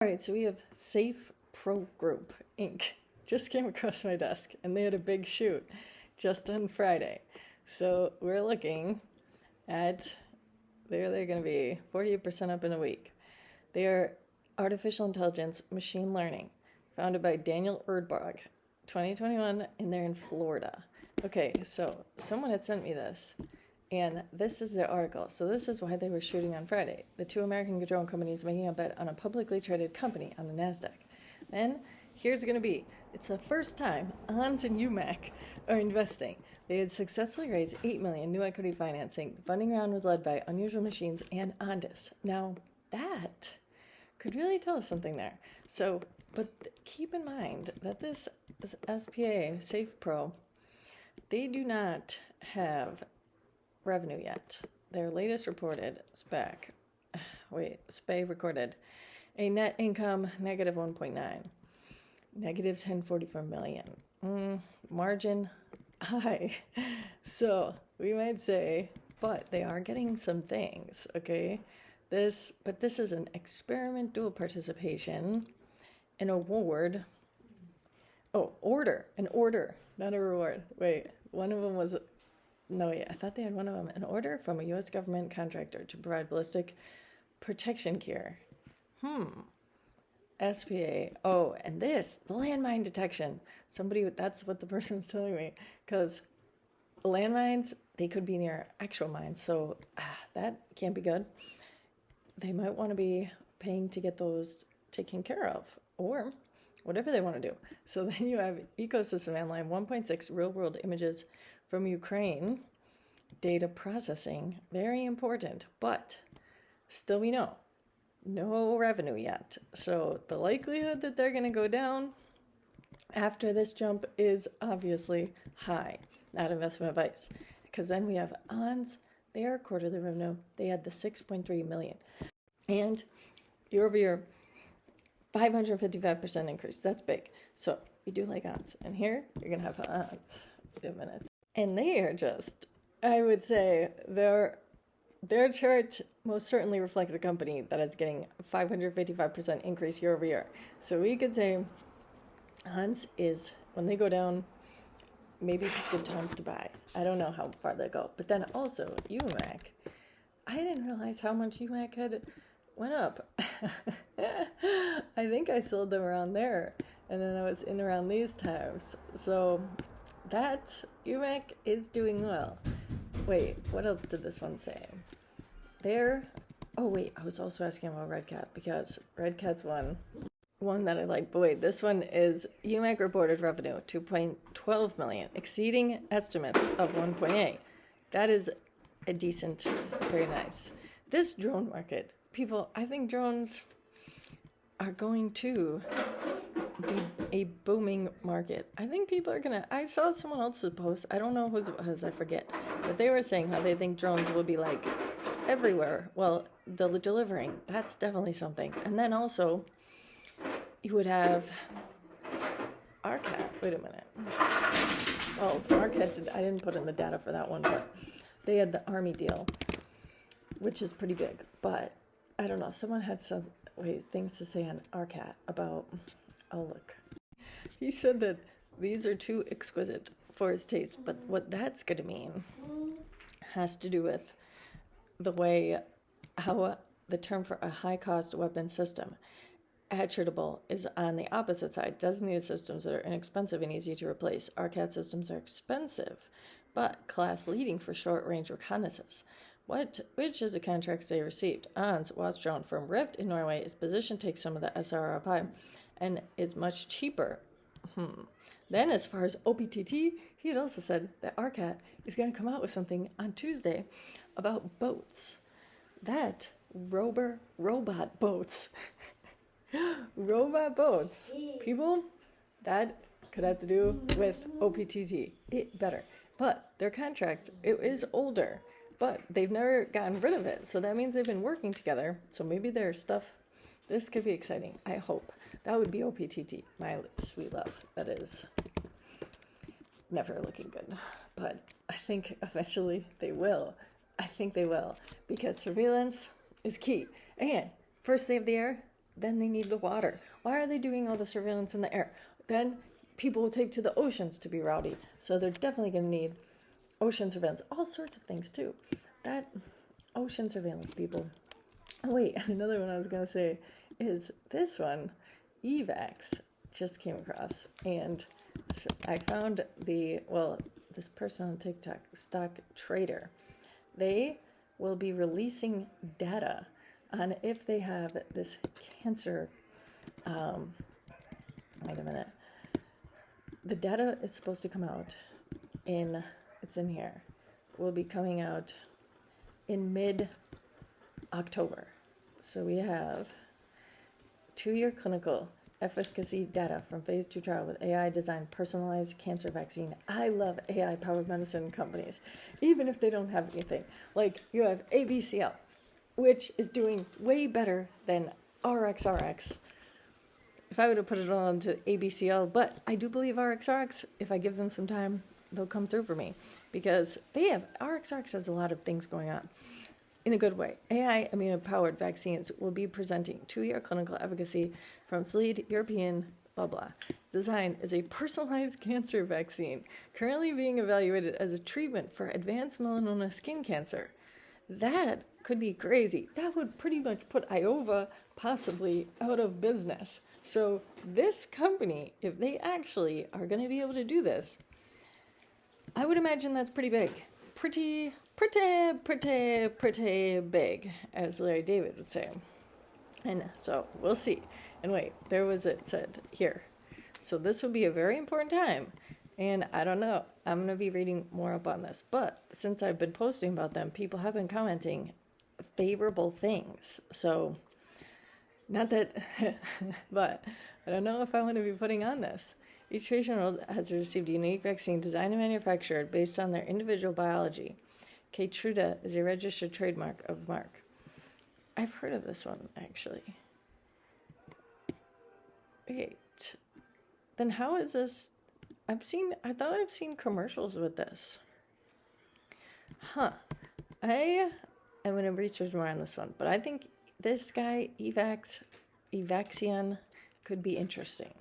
All right, so we have Safe Pro Group Inc. Just came across my desk, and they had a big shoot just on Friday. So we're looking at, they're going to be 48% up in a week. They are artificial intelligence machine learning, founded by Daniel Erdbach, 2021, and they're in Florida. Okay, so someone had sent me this, and this is their article. So this is why they were shooting on Friday. The two American drone companies making a bet on a publicly traded company on the NASDAQ. Then here's going to be, it's the first time Hans and UMAC are investing. They had successfully raised $8 million new equity financing. The funding round was led by Unusual Machines and Ondas. Now, that could really tell us something there. So, but keep in mind that this SPA, Safe Pro, they do not have revenue yet. Their latest reported SPA recorded a net income negative 1.9, negative 1044 million. Margin high. So we might say, but they are getting some things, okay? This is an experiment dual participation, an award. Oh, an order, not a reward. Wait, one of them was, I thought they had one of them, an order from a U.S. government contractor to provide ballistic protection gear. SPA. Oh, and this, the landmine detection. That's what the person's telling me. Because landmines, they could be near actual mines. So that can't be good. They might want to be paying to get those taken care of. Or whatever they want to do. So then you have ecosystem landline 1.6 real-world images from Ukraine. Data processing, very important. But still we know, no revenue yet. So the likelihood that they're going to go down after this jump is obviously high. Not investment advice. Because then we have ONS, their quarterly revenue, they had the 6.3 million. And year over year, 555% increase. That's big. So we do like ONS. And here, you're going to have ONS. Wait a minute. And they are just, I would say, their chart most certainly reflects a company that is getting 555% increase year over year. So we could say ONS is, when they go down, maybe it's a good time to buy. I don't know how far they go. But then also, UMAC. I didn't realize how much UMAC had went up. I think I sold them around there. And then I was in around these times. So that UMAC is doing well. Wait, what else did this one say? I was also asking about Redcat because Redcat's one that I like. But wait, this one is UMAC reported revenue, 2.12 million, exceeding estimates of 1.8. That is a decent, very nice. This drone market, people, I think drones are going to be a booming market. I think people are gonna, I saw someone else's post, I don't know whose it was, I forget, but they were saying how they think drones will be like everywhere. Well, delivering, that's definitely something. And then also, you would have Arcat, wait a minute. Well, Arcat, I didn't put in the data for that one, but they had the Army deal, which is pretty big. But, I don't know, someone had some things to say on Arcat about, oh look. He said that these are too exquisite for his taste, but what that's going to mean has to do with the way, how the term for a high-cost weapon system, attributable, is on the opposite side. Designated systems that are inexpensive and easy to replace. Arcat systems are expensive, but class-leading for short-range reconnaissance. Which is the contracts they received. ONS, Wasp drone from Rift in Norway, is positioned to take some of the SRR pie and is much cheaper. Then as far as OPTT, he had also said that Arcat is going to come out with something on Tuesday about boats. That robot boats. Robot boats. People, that could have to do with OPTT. It better. But their contract, it is older. But they've never gotten rid of it. So that means they've been working together. So maybe their stuff, this could be exciting. I hope. That would be OPTT, my sweet love. That is never looking good. But I think eventually they will. I think they will. Because surveillance is key. And first day of the year, Then they need the water. Why are they doing all the surveillance in the air? Then people will take to the oceans to be rowdy. So they're definitely going to need ocean surveillance. All sorts of things too. That ocean surveillance, people. Oh wait, another one I was going to say is this one, Evax, just came across. And so I found this person on TikTok, Stock Trader, they will be releasing data on if they have this cancer. Wait a minute. The data is supposed to come out it's in here. Will be coming out in mid-October. So we have 2-year clinical efficacy data from phase 2 trial with AI-designed personalized cancer vaccine. I love AI-powered medicine companies, even if they don't have anything. Like you have ABCL, which is doing way better than RxRx. If I would have put it on to ABCL, but I do believe RxRx, if I give them some time, they'll come through for me because RxRx has a lot of things going on in a good way. AI amino-powered vaccines will be presenting 2-year clinical efficacy from its lead European blah blah. Design is a personalized cancer vaccine currently being evaluated as a treatment for advanced melanoma skin cancer. That could be crazy. That would pretty much put Iova possibly out of business. So this company, if they actually are going to be able to do this, I would imagine that's pretty big. Pretty big, as Larry David would say. And so we'll see. And wait, it said here. So this would be a very important time. And I don't know, I'm going to be reading more up on this. But since I've been posting about them, people have been commenting favorable things. So, not that, but I don't know if I want to be putting on this. Each patient has received a unique vaccine designed and manufactured based on their individual biology. Keytruda is a registered trademark of Merck. I've heard of this one, actually. Wait. Then how is this? I thought I've seen commercials with this. Huh. I am going to research more on this one, but I think this guy, Evaxion, could be interesting.